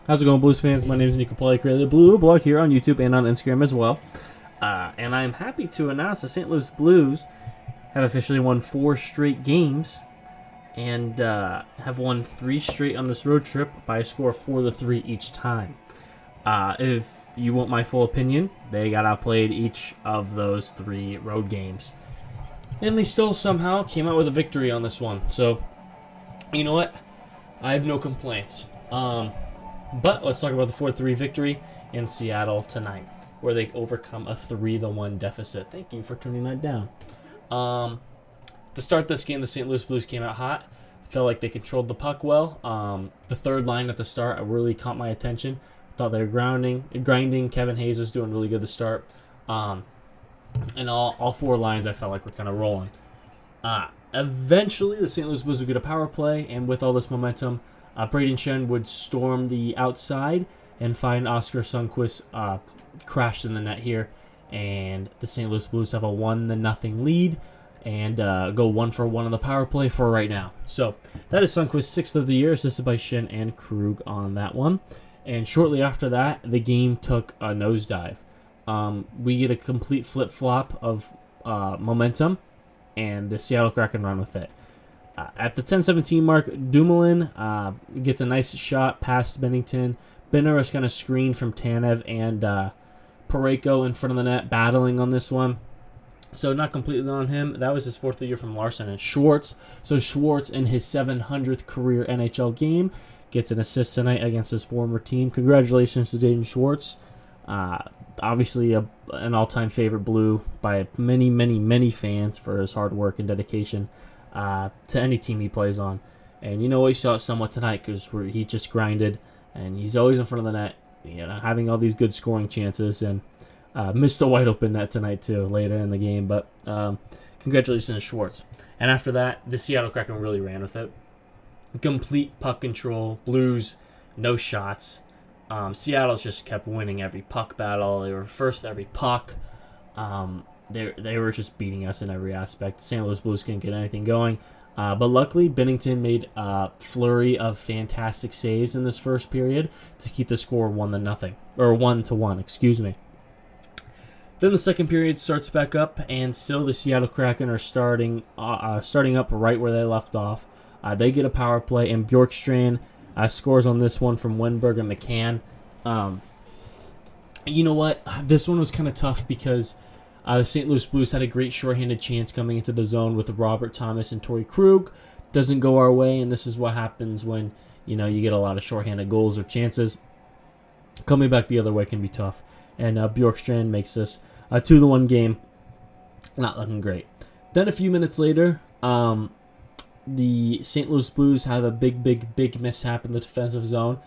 How's it going, Blues fans? My name is Nico Pauly, creator of the Blue Blog here on YouTube and on Instagram as well. And I'm happy to announce the St. Louis Blues have officially won 4 straight games and have won 3 straight on this road trip by a score of 4-3 each time. If you want my full opinion, they got outplayed each of those 3 road games. And they still somehow came out with a victory on this one. So, you know what? I have no complaints. But let's talk about the 4-3 victory in Seattle tonight, where they overcome a 3-1 deficit. Thank you for turning that down. To start this game, the St. Louis Blues came out hot. Felt like they controlled the puck well. The third line at the start really caught my attention. Thought they were grinding. Kevin Hayes was doing really good to start. And all 4 lines I felt like were kind of rolling. Eventually, the St. Louis Blues would get a power play, and with all this momentum, Braden Shen would storm the outside and find Oscar Sundqvist crashed in the net here. And the St. Louis Blues have a 1-0 lead and go 1-for-1 on the power play for right now. So that is Sundqvist's 6th of the year, assisted by Shen and Krug on that one. And shortly after that, the game took a nosedive. We get a complete flip-flop of momentum, and the Seattle Kraken run with it. At the 10:17 mark, Dumoulin gets a nice shot past Binnington. Benner is kind of screened from Tanev and Parayko in front of the net, battling on this one. So not completely on him. That was his 4th year from Larson and Schwartz. So Schwartz, in his 700th career NHL game, gets an assist tonight against his former team. Congratulations to Jaden Schwartz. Obviously an all-time favorite Blue by many, many, many fans for his hard work and dedication to any team he plays on. And you know, we saw it somewhat tonight because he just grinded, and he's always in front of the net, having all these good scoring chances, and missed a wide open net tonight too later in the game. But congratulations to Schwartz. And after that, the Seattle Kraken really ran with it. Complete puck control. Blues, no shots. Seattle just kept winning every puck battle. They were first every puck. They were just beating us in every aspect. The St. Louis Blues couldn't get anything going. But luckily, Binnington made a flurry of fantastic saves in this first period to keep the score 1-0, or 1-1, excuse me. Then the second period starts back up, and still the Seattle Kraken are starting up right where they left off. They get a power play, and Bjorkstrand scores on this one from Wenberg and McCann. You know what? This one was kind of tough because the St. Louis Blues had a great shorthanded chance coming into the zone with Robert Thomas and Torrey Krug. Doesn't go our way, and this is what happens when you get a lot of shorthanded goals or chances. Coming back the other way can be tough. And Bjorkstrand makes this a 2-1 game. Not looking great. Then a few minutes later, the St. Louis Blues have a big mishap in the defensive zone.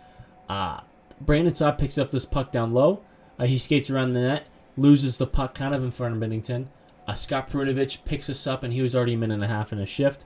Brandon Saad picks up this puck down low. He skates around the net, loses the puck kind of in front of Binnington. Scott Perunovich picks us up, and he was already a minute and a half in a shift.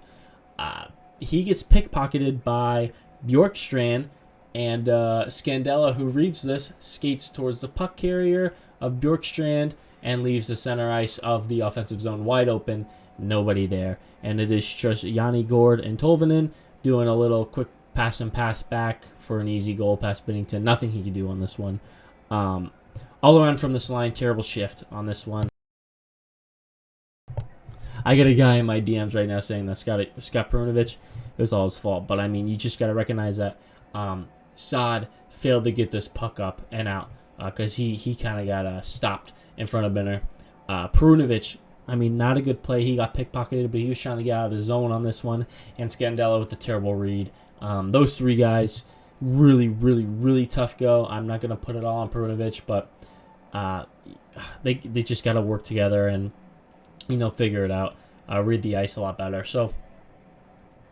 He gets pickpocketed by Bjorkstrand, and Scandella, who reads this, skates towards the puck carrier of Bjorkstrand and leaves the center ice of the offensive zone wide open. Nobody there. And it is just Yanni Gord and Tolvanen doing a little quick pass and pass back for an easy goal past Binnington. Nothing he could do on this one. All around from this line, terrible shift on this one. I got a guy in my DMs right now saying that Scott Perunovich, it was all his fault. But, I mean, you just got to recognize that Saad failed to get this puck up and out because he kind of got stopped in front of Benner. Perunovich, I mean, not a good play. He got pickpocketed, but he was trying to get out of the zone on this one. And Scandella with a terrible read. Those 3 guys, really, really, really tough go. I'm not going to put it all on Perunovich, but they just got to work together and, figure it out. Read the ice a lot better. So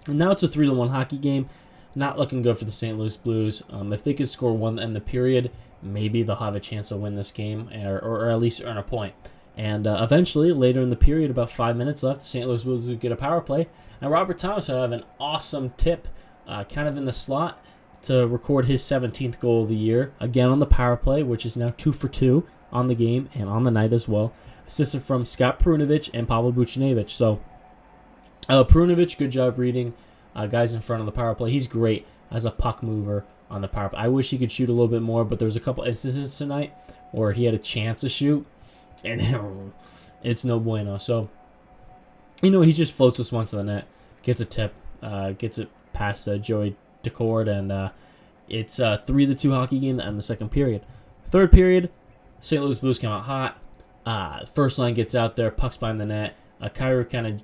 now it's a 3-1 hockey game. Not looking good for the St. Louis Blues. If they could score 1 in the period, maybe they'll have a chance to win this game or at least earn a point. And eventually, later in the period, about 5 minutes left, the St. Louis Blues would get a power play. And Robert Thomas would have an awesome tip kind of in the slot to record his 17th goal of the year. Again on the power play, which is now 2 for 2 on the game and on the night as well. Assisted from Scott Perunovich and Pavel Buchnevich. So, Perunovich, good job reading guys in front of the power play. He's great as a puck mover on the power play. I wish he could shoot a little bit more, but there's a couple instances tonight where he had a chance to shoot, and it's no bueno. So, he just floats this one to the net, gets a tip, gets it past Joey Decord, and it's a 3-2 hockey game in the second period. Third period, St. Louis Blues come out hot. First line gets out there, puck's behind the net. Kyrou kind of,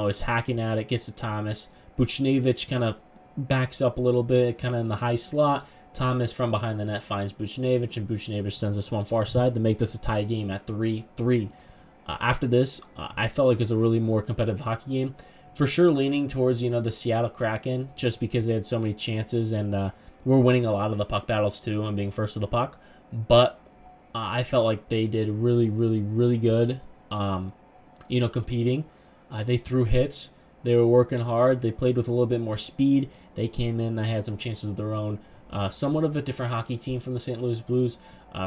is hacking at it, gets to Thomas. Buchnevich kind of backs up a little bit, kind of in the high slot. Thomas from behind the net finds Buchnevich, and Buchnevich sends this one far side to make this a tie game at 3-3. After this, I felt like it was a really more competitive hockey game. For sure leaning towards, the Seattle Kraken, just because they had so many chances, and we're winning a lot of the puck battles too and being first to the puck. But I felt like they did really, really, really good, competing. They threw hits. They were working hard. They played with a little bit more speed. They came in. They had some chances of their own. Somewhat of a different hockey team from the St. Louis Blues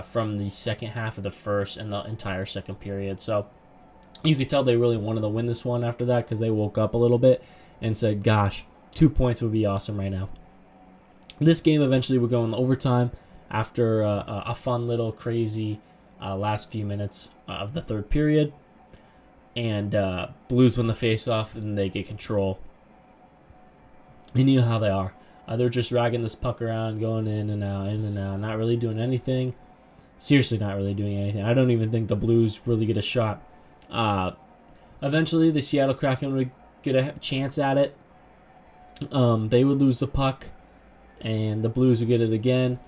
from the second half of the first and the entire second period. So you could tell they really wanted to win this one after that, because they woke up a little bit and said, gosh, 2 points would be awesome right now. This game eventually would go in overtime after a fun little crazy last few minutes of the third period. And Blues win the faceoff, and they get control. And you know how they are. They're just dragging this puck around, going in and out, not really doing anything. Seriously, not really doing anything. I don't even think the Blues really get a shot. Eventually, the Seattle Kraken would get a chance at it. They would lose the puck, and the Blues would get it again.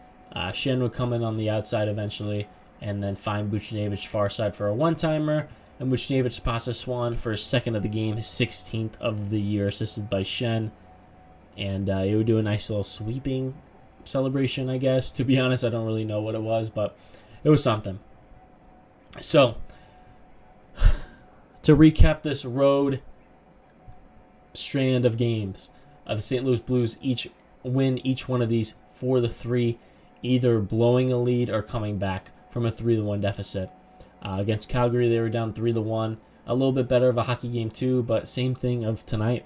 Shen would come in on the outside eventually, and then find Buchnevich far side for a one-timer. And Buchnevich spots this one for his second of the game, his 16th of the year, assisted by Shen. And he would do a nice little sweeping celebration, I guess. To be honest, I don't really know what it was, but it was something. So, to recap this road strand of games, the St. Louis Blues win each one of these 4-3, either blowing a lead or coming back from a 3-1 deficit. Against Calgary, they were down 3-1. A little bit better of a hockey game too, but same thing of tonight.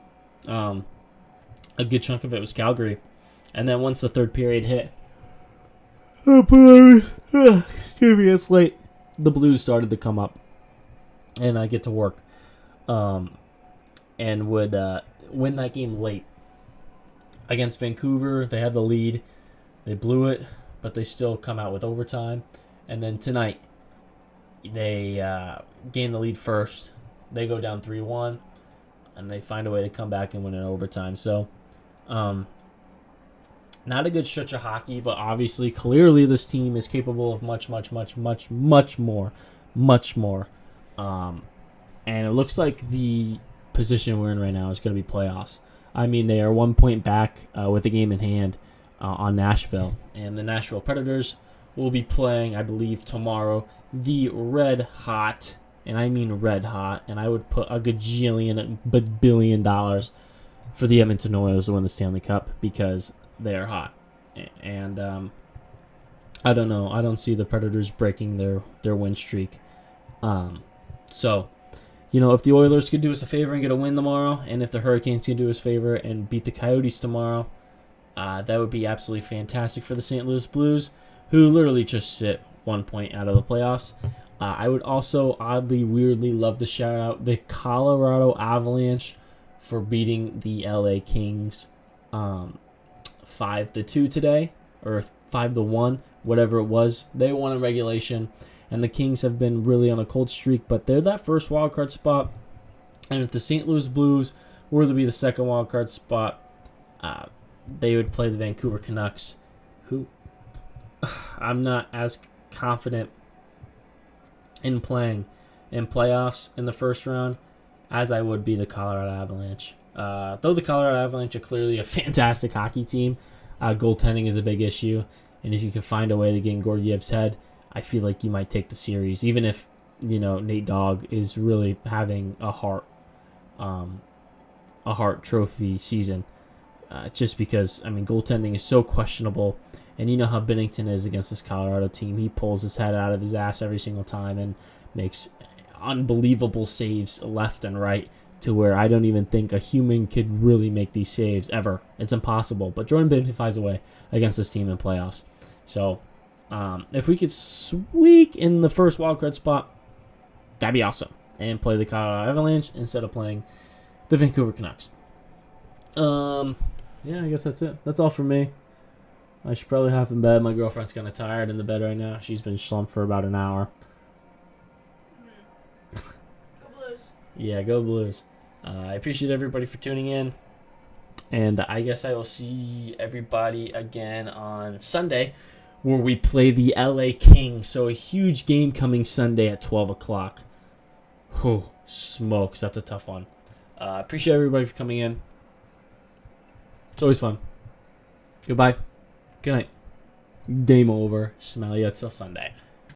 A good chunk of it was Calgary. And then once the third period hit, it's late. The Blues started to come up and get to work. And would win that game late. Against Vancouver, they had the lead. They blew it, but they still come out with overtime. And then tonight, they gain the lead first. They go down 3-1, and they find a way to come back and win in overtime. So, not a good stretch of hockey, but obviously, clearly, this team is capable of much, much, much, much, much more. Much more. And it looks like the position we're in right now is going to be playoffs. I mean, they are 1 point back with a game in hand on Nashville. And the Nashville Predators will be playing, I believe, tomorrow, the red hot, and I mean red hot, and I would put a gajillion, billion dollars for the Edmonton Oilers to win the Stanley Cup, because they are hot. And I don't know. I don't see the Predators breaking their win streak. So, if the Oilers could do us a favor and get a win tomorrow, and if the Hurricanes can do us a favor and beat the Coyotes tomorrow, that would be absolutely fantastic for the St. Louis Blues, who literally just sit 1 point out of the playoffs. I would also oddly, weirdly love to shout out the Colorado Avalanche for beating the LA Kings 5-2 today, or 5-1, whatever it was. They won in regulation, and the Kings have been really on a cold streak, but they're that first wildcard spot. And if the St. Louis Blues were to be the second wildcard spot, they would play the Vancouver Canucks, who I'm not as confident in playing in playoffs in the first round as I would be the Colorado Avalanche. Though the Colorado Avalanche are clearly a fantastic hockey team, goaltending is a big issue, and if you can find a way to get in Gordiev's head, I feel like you might take the series, even if Nate Dogg is really having a Hart Trophy season. Just because goaltending is so questionable, and you know how Binnington is against this Colorado team. He pulls his head out of his ass every single time and makes unbelievable saves left and right to where I don't even think a human could really make these saves ever. It's impossible. But Jordan Binnington finds a way against this team in playoffs. So if we could squeak in the first wildcard spot, that'd be awesome. And play the Colorado Avalanche instead of playing the Vancouver Canucks. Yeah, I guess that's it. That's all for me. I should probably hop in bed. My girlfriend's kind of tired in the bed right now. She's been slumped for about an hour. Go Blues. Yeah, go Blues. I appreciate everybody for tuning in. And I guess I will see everybody again on Sunday where we play the LA Kings. So a huge game coming Sunday at 12 o'clock. Whew, smokes. That's a tough one. Appreciate everybody for coming in. It's always fun. Goodbye. Good night. Game over. Smell you until Sunday.